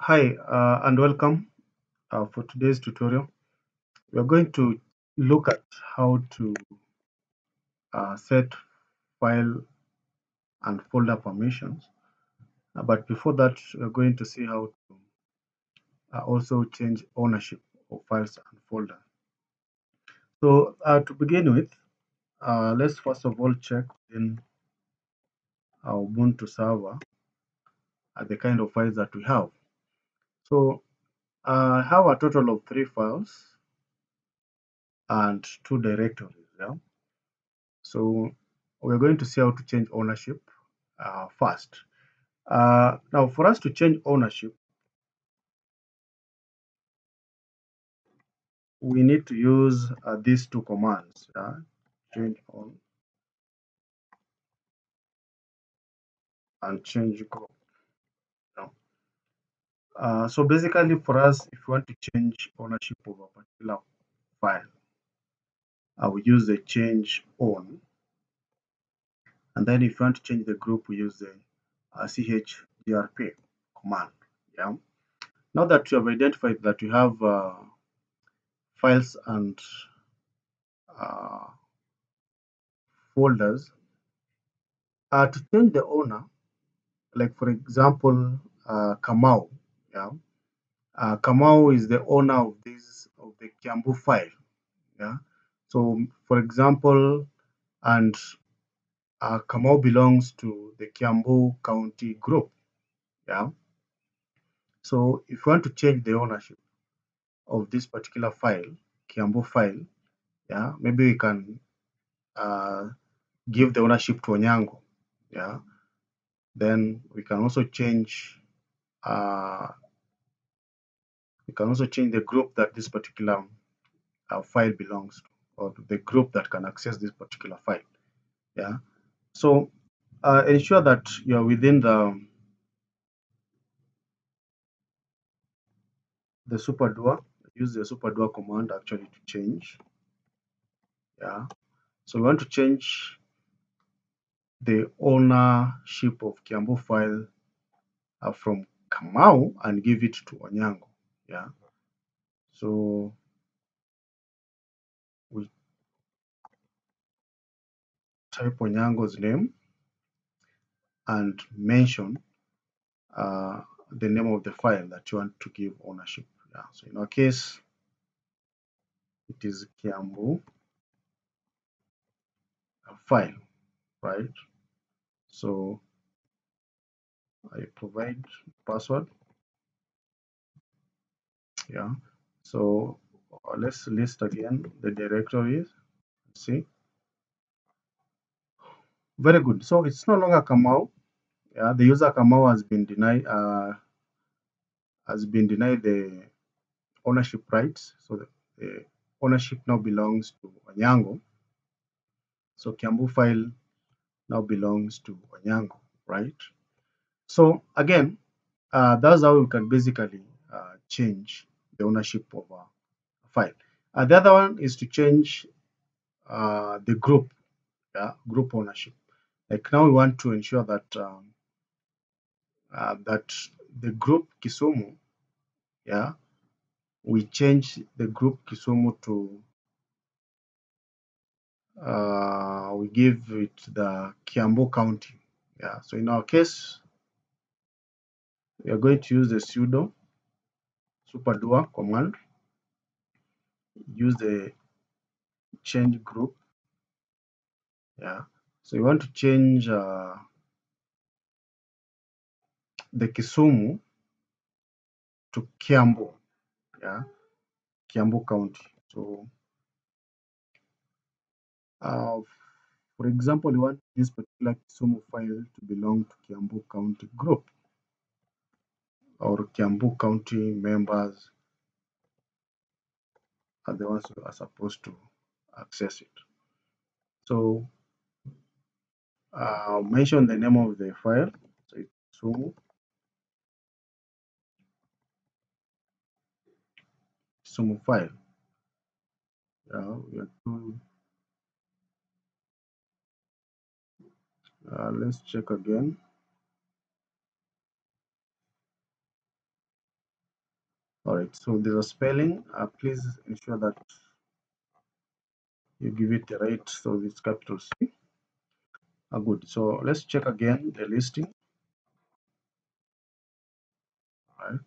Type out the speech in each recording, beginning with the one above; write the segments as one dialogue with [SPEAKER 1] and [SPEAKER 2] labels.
[SPEAKER 1] Hi, and welcome for today's tutorial. We are going to look at how to set file and folder permissions. But before that, we're going to see how to also change ownership of files and folders. So to begin with, let's first of all check in our Ubuntu server the kind of files that we have. So I have a total of 3 files and 2 directories. Yeah? So we're going to see how to change ownership first. Now, for us to change ownership, we need to use these two commands: change own and change group. Now, so basically, for us, if we want to change ownership of a particular file, we use the change own, and then if you want to change the group, we use the chgrp command. Yeah. Now that you have identified that you have files and uh, folders, to change the owner, like for example, Kamau. Yeah, Kamau is the owner of the Kiambu file. Yeah, so for example, and Kamau belongs to the Kiambu County group. Yeah, so if you want to change the ownership of this particular file, Kiambu file, yeah, maybe we can uh, give the ownership to Onyango. Yeah, then we can also change. We can also change the group that this particular file belongs to, or the group that can access this particular file. Yeah. So ensure that you're within the superdoer. Use the superdoer command actually to change. Yeah. So we want to change the ownership of Kiambu file from Kamau and give it to Onyango. Yeah. So we type Onyango's name and mention uh, the name of the file that you want to give ownership. Yeah. So in our case, it is Kiambu file, right? So I provide password. Yeah. So let's list again the directories. See, very good. So it's no longer Kamau. Yeah, the user Kamau has been denied the ownership rights. So the ownership now belongs to Onyango. So Kiambu file now belongs to Onyango, right? So again, that's how we can basically change the ownership of a file. The other one is to change the group, group ownership. Like now we want to ensure that the group Kisumu, yeah, we change the group Kisumu to we give it the Kiambu County. Yeah. So in our case, we are going to use the sudo superdoer command. Use the change group. Yeah. So you want to change the Kisumu to Kiambu. Yeah. Kiambu County. So uh, for example, you want this particular Kisumu file to belong to Kiambu County group, or Kiambu County members are the ones who are supposed to access it. So mention the name of the file. So it's Kisumu file. We are to, let's check again. All right, so there's a spelling. Please ensure that you give it the right, so it's capital C. Good. So let's check again the listing. All right.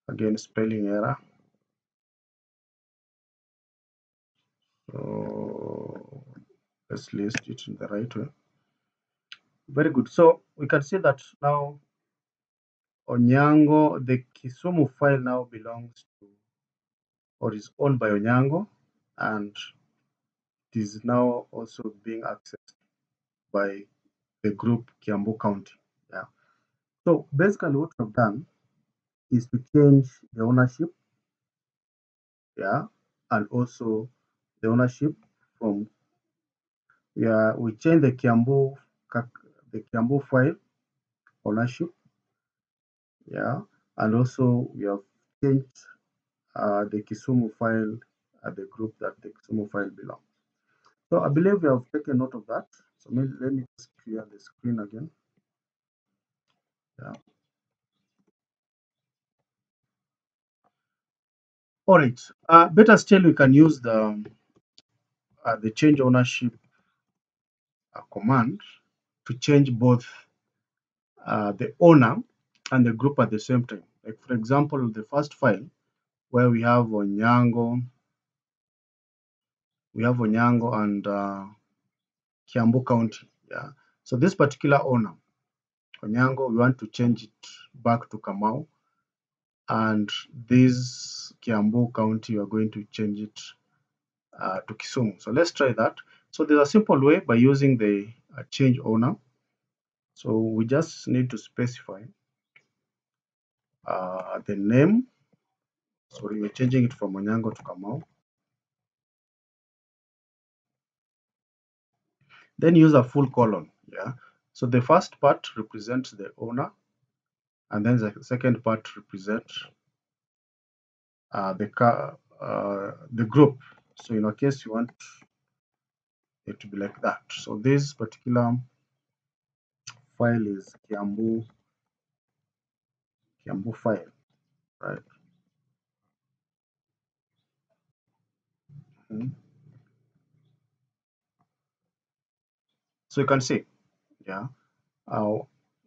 [SPEAKER 1] Again, spelling error. So let's list it in the right way. Very good. So we can see that now Onyango, the Kisumu file now belongs to or is owned by Onyango, and it is now also being accessed by the group Kiambu County. Yeah. So basically, what we've done is to change the ownership, yeah, and also the ownership from we change the Kiambu file ownership, yeah, and also we have changed the Kisumu file the group that the Kisumu file belongs. So I believe we have taken note of that. So let me just clear the screen again. Yeah. All right. Better still, we can use the change ownership command to change both the owner and the group at the same time. Like for example, the first file where we have Onyango and Kiambu County. Yeah. So this particular owner, Onyango, we want to change it back to Kamau, and this Kiambu County, we are going to change it to Kisumu. So let's try that. So there's a simple way by using the change owner. So we just need to specify the name. So we're changing it from Onyango to Kamau. Then use a full colon. Yeah. So the first part represents the owner, and then the second part represents the group. So in our case, you want it to be like that. So this particular file is Kiambu file, right? Mhm. So you can see, yeah, uh,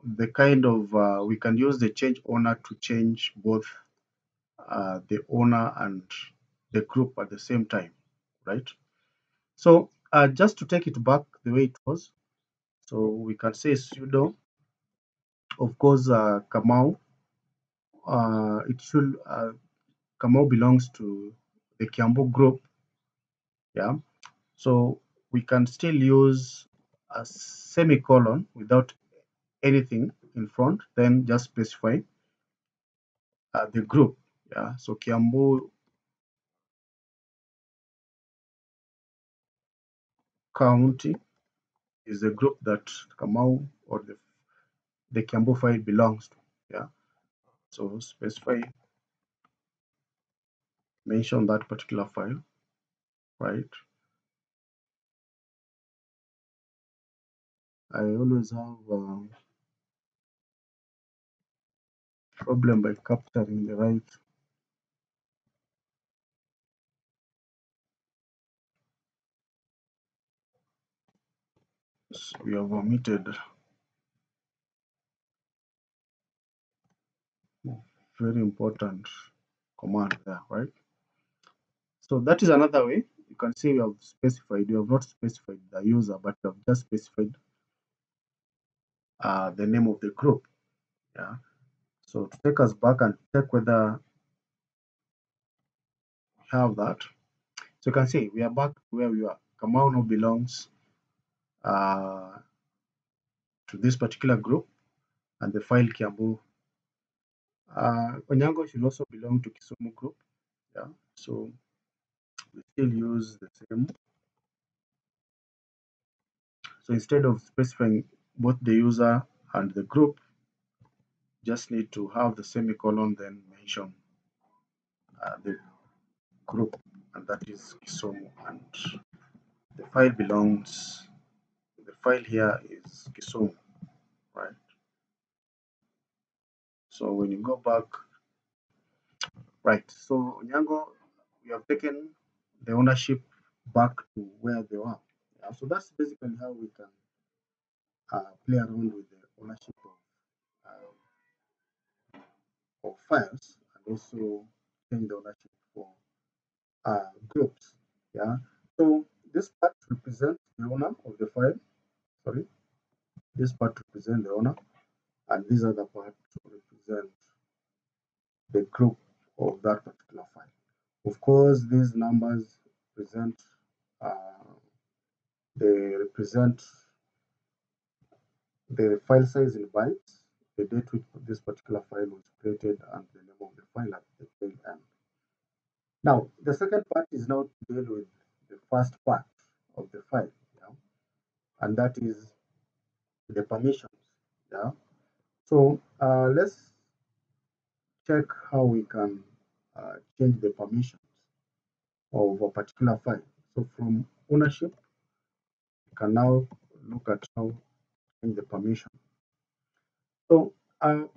[SPEAKER 1] the kind of we can use the change owner to change both the owner and the group at the same time, right? So just to take it back the way it was, so we can say sudo, of course, Kamau. It should Kamau belongs to the Kiambu group, yeah. So we can still use a semicolon without anything in front, then just specify the group. Yeah, so Kiambu County is the group that Kamau or the Kiambu file belongs to. Yeah, so specify, mention that particular file, right? I always have a problem by capturing the right. We have omitted very important command there, right? So that is another way. You can see you have specified, you have not specified the user, but you have just specified the name of the group. Yeah. So to take us back and check whether we have that. So you can see we are back where we are. Kamau now belongs uh, to this particular group, and the file Kiambu. Onyango should also belong to Kisumu group. Yeah. So we still use the same. So instead of specifying both the user and the group, just need to have the semicolon, then mention the group, and that is Kisumu, and the file belongs, the file here is Kisumu, right? So when you go back Right. So Nyango, we have taken the ownership back to where they were. Yeah, so that's basically how we can play around with the ownership of files and also change the ownership for groups. Yeah. So this part represents the owner of the file. Sorry, this part represents the owner, and this other part represents the group of that particular file. Of course, these numbers present uh, they represent the file size in bytes, the date which this particular file was created, and the name of the file at the tail end. Now, the second part is now to deal with the first part of the file, yeah, and that is the permissions. Yeah. So let's check how we can change the permissions of a particular file. So from ownership, we can now look at how to change the permission. So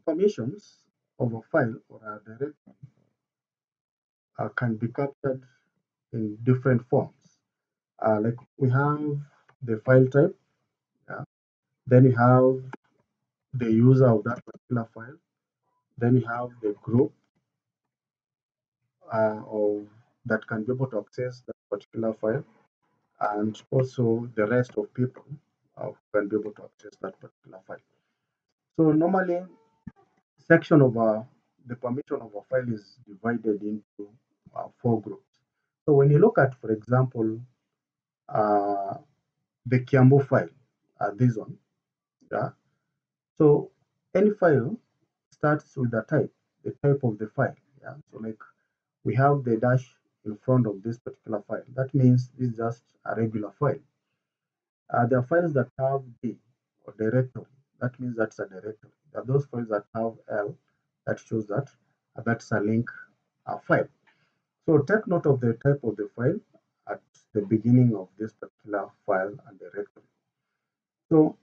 [SPEAKER 1] permissions of a file or a directory can be captured in different forms. Like we have the file type, yeah. Then you have the user of that particular file. Then you have the group of that can be able to access that particular file, and also the rest of people who can be able to access that particular file. So normally, section of the permission of a file is divided into four groups. So when you look at, for example, uh, the Kiambu file, this one, yeah. So any file starts with the type of the file, yeah. So like we have the dash in front of this particular file. That means this is just a regular file. There are files that have D or directory. That means that's a directory. There are those files that have L that shows that that's a link file. So take note of the type of the file at the beginning of this particular file and directory. So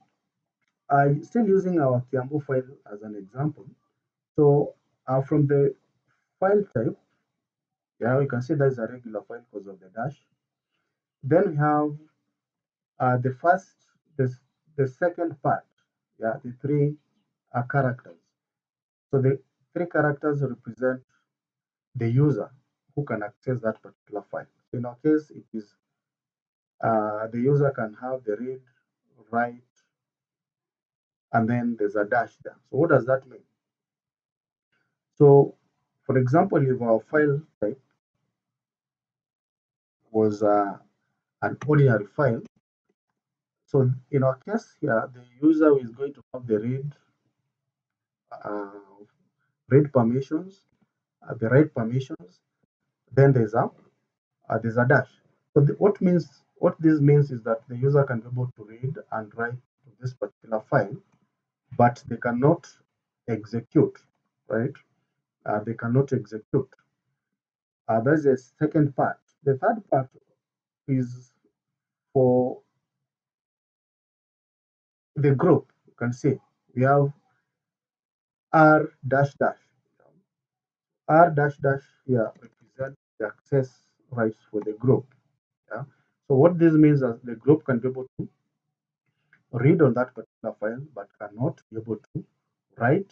[SPEAKER 1] I still using our Kiambu file as an example. So from the file type, yeah, you can see that's a regular file because of the dash. Then we have the first, the second part, yeah, the three characters. So the three characters represent the user who can access that particular file. So in our case, it is the user can have the read, write, and then there's a dash there. So what does that mean? So for example, if our file type was an ordinary file, so in our case here, the user is going to have the uh, read permissions, the write permissions, then there's a dash. So what this means is that the user can be able to read and write to this particular file, but they cannot execute, right? They cannot execute. That's the second part. The third part is for the group. You can see we have R dash dash. R dash dash here represents the access rights for the group. Yeah. So what this means is the group can be able to read on that particular file, but cannot be able to write,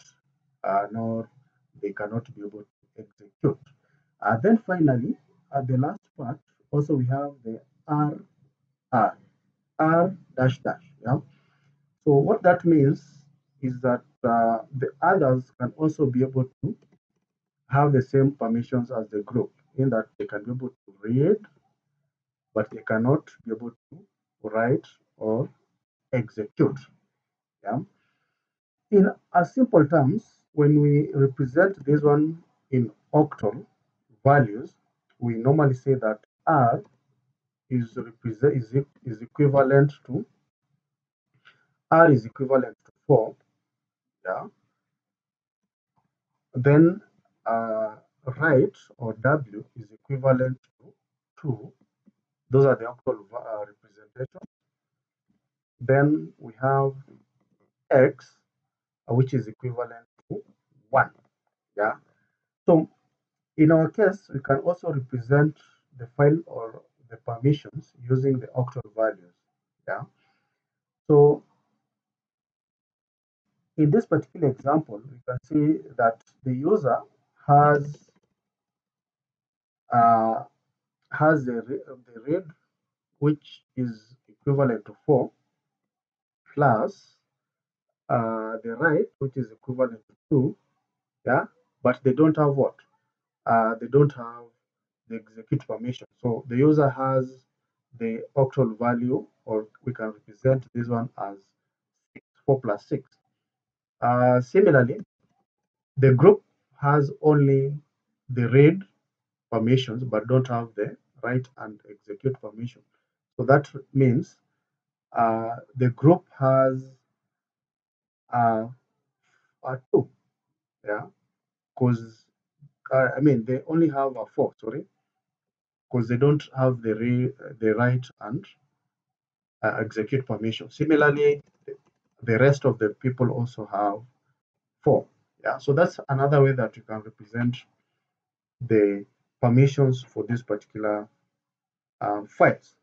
[SPEAKER 1] nor they cannot be able to execute. Then finally, at the last part, also we have the R dash dash. Yeah. So what that means is that the others can also be able to have the same permissions as the group, in that they can be able to read, but they cannot be able to write or execute. Yeah. In a simple terms, when we represent this one in octal values, we normally say that R is equivalent to R is equivalent to 4. Yeah. Then right or W is equivalent to 2. Those are the octal representation. Then we have X, which is equivalent to 1. Yeah. So In our case, we can also represent the file or the permissions using the octal values. Yeah. So in this particular example, we can see that the user has uh, the read, which is equivalent to 4, plus the write, which is equivalent to 2. Yeah, but they don't have what? They don't have the execute permission. So the user has the octal value, or we can represent this one as 6, 4 plus 6. Similarly, the group has only the read permissions but don't have the write and execute permission. So that means the group has uh, 2, yeah, because I mean they only have a 4, sorry, because they don't have the write and execute permission. Similarly, the rest of the people also have 4. Yeah, so that's another way that you can represent the permissions for this particular files.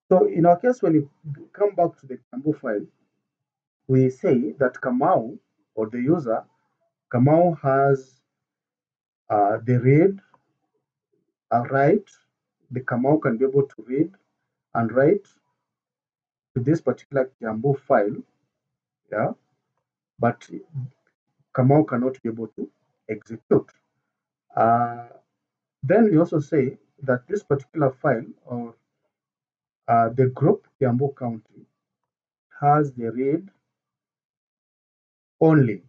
[SPEAKER 1] So in our case, when you come back to the Cambo file, we say that Kamau, or the user, Kamau has the read, write. The Kamau can be able to read and write to this particular Cambo file, yeah, but Kamau cannot be able to execute. Uh, then we also say that this particular file, or the group Kiambu County, has the read only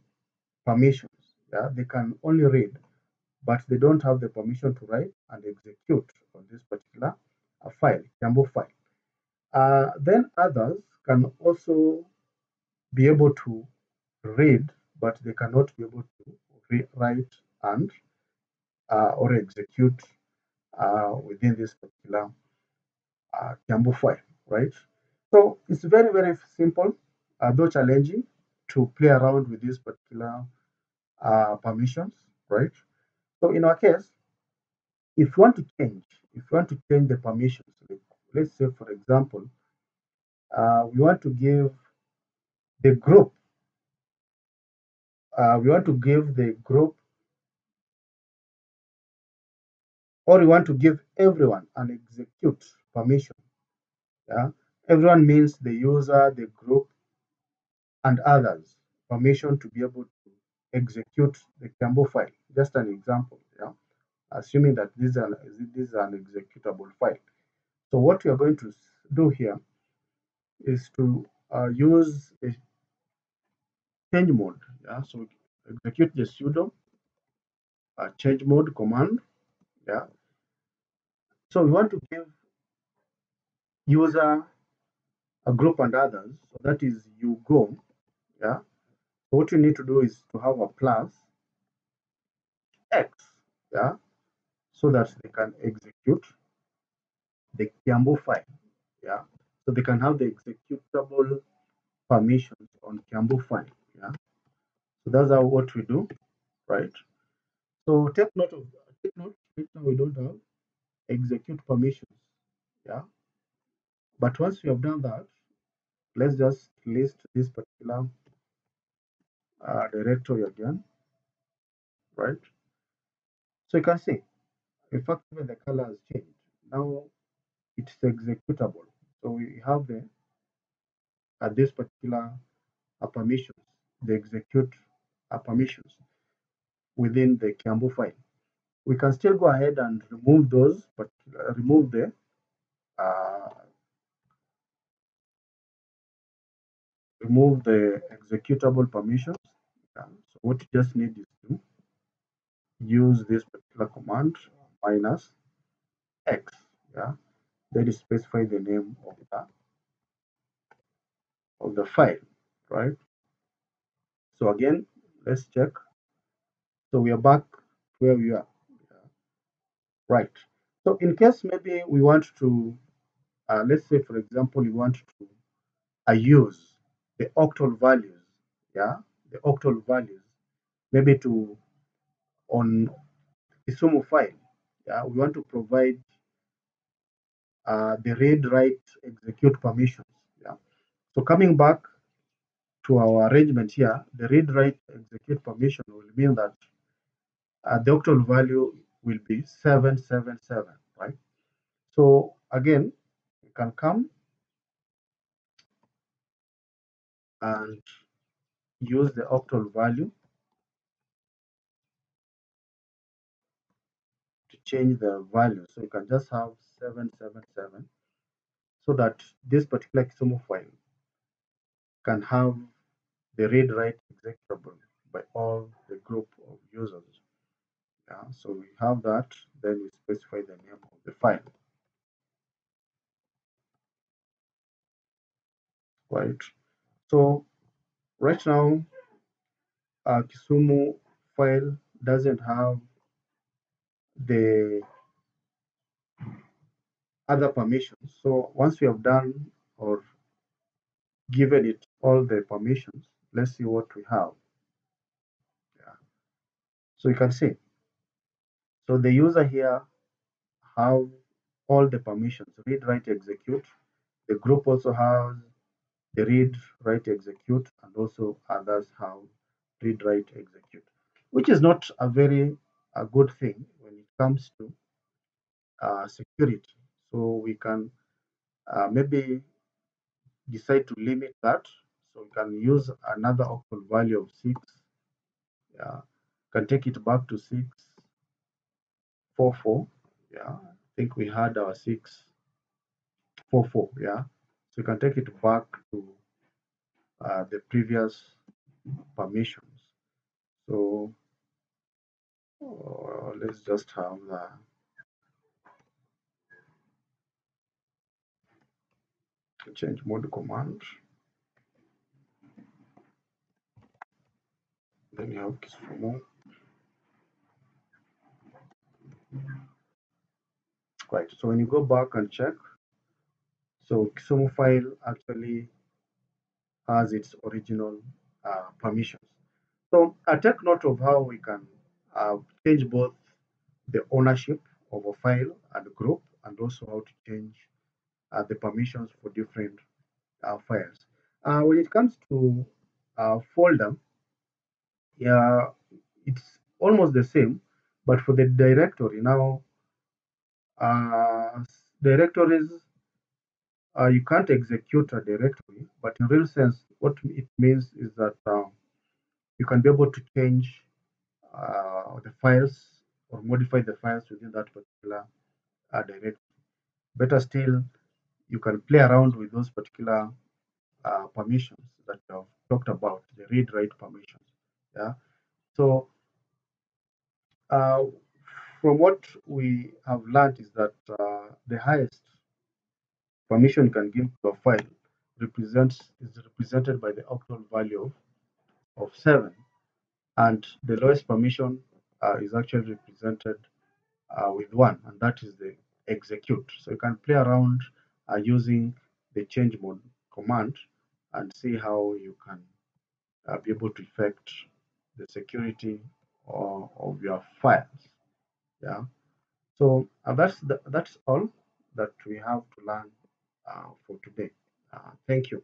[SPEAKER 1] permissions. Yeah, they can only read, but they don't have the permission to write and execute on this particular file, Kiambu file. Then others can also be able to read, but they cannot be able to write and or execute within this particular Kiambu file, right? So it's very, very simple, though challenging, to play around with these particular permissions, right? So in our case, if you want to change, if you want to change the permissions, like, let's say for example, we want to give the group, we want to give the group, or we want to give everyone an execute permission. Yeah, everyone means the user, the group, and others permission to be able to execute the Cambo file. Just an example, yeah, assuming that this is an executable file. So what we are going to do here is to use a change mode. Yeah, so execute the sudo change mode command. Yeah, so we want to give user, a group, and others. So that is you go. Yeah, so what you need to do is to have a plus x. Yeah, so that they can execute the Kiambu file. Yeah, so they can have the executable permissions on Kiambu file. Yeah, so that's how what we do, right? So take note. Right now we don't have execute permissions. Yeah, but once we have done that, let's just list this particular directory again, right? So you can see, in fact, even the color has changed. Now it's executable. So we have the this particular permissions, the execute permissions within the Kiambu file. We can still go ahead and remove those, but remove the uh, executable permissions. So what you just need is to use this particular command minus x. Yeah, that is specify the name of the file, right? So again, let's check. So we are back where we are, right? So in case maybe we want to, let's say for example, we want to use the octal values, yeah, the octal values, maybe to on Kisumu file. Yeah, we want to provide the read, write, execute permissions. Yeah. So coming back to our arrangement here, the read, write, execute permission will mean that the octal value will be 777, right? So again, we can come and use the octal value to change the value. So you can just have 777 so that this particular Kisumu file can have the read write executable by all the group of users. Yeah, so we have that, then we specify the name of the file, right? So right now, Kisumu file doesn't have the other permissions. So once we have done or given it all the permissions, let's see what we have. Yeah. So you can see, so the user here have all the permissions, read, write, execute. The group also has the read, write, execute, and also others have read, write, execute, which is not a good thing when it comes to security. So we can maybe decide to limit that. So we can use another octal value of 6. Yeah, can take it back to 644. Yeah, I think we had our 644. Yeah, so you can take it back to the previous permissions. So let's just have the change mode command. Then you have Kisumu. Right. So when you go back and check, so Kisumu file actually has its original permissions. So take note of how we can change both the ownership of a file and group, and also how to change the permissions for different files. When it comes to folder, yeah, it's almost the same, but for the directory now, uh, directories, you can't execute a directory, but in real sense, what it means is that you can be able to change the files or modify the files within that particular directory. Better still, you can play around with those particular permissions that I've talked about, the read write permissions. Yeah. So uh, from what we have learned is that the highest permission can give to a file is represented by the octal value of 7, and the lowest permission is actually represented with 1, and that is the execute. So you can play around using the change mode command and see how you can be able to affect the security of your files. Yeah. So that's all that we have to learn for today. Thank you.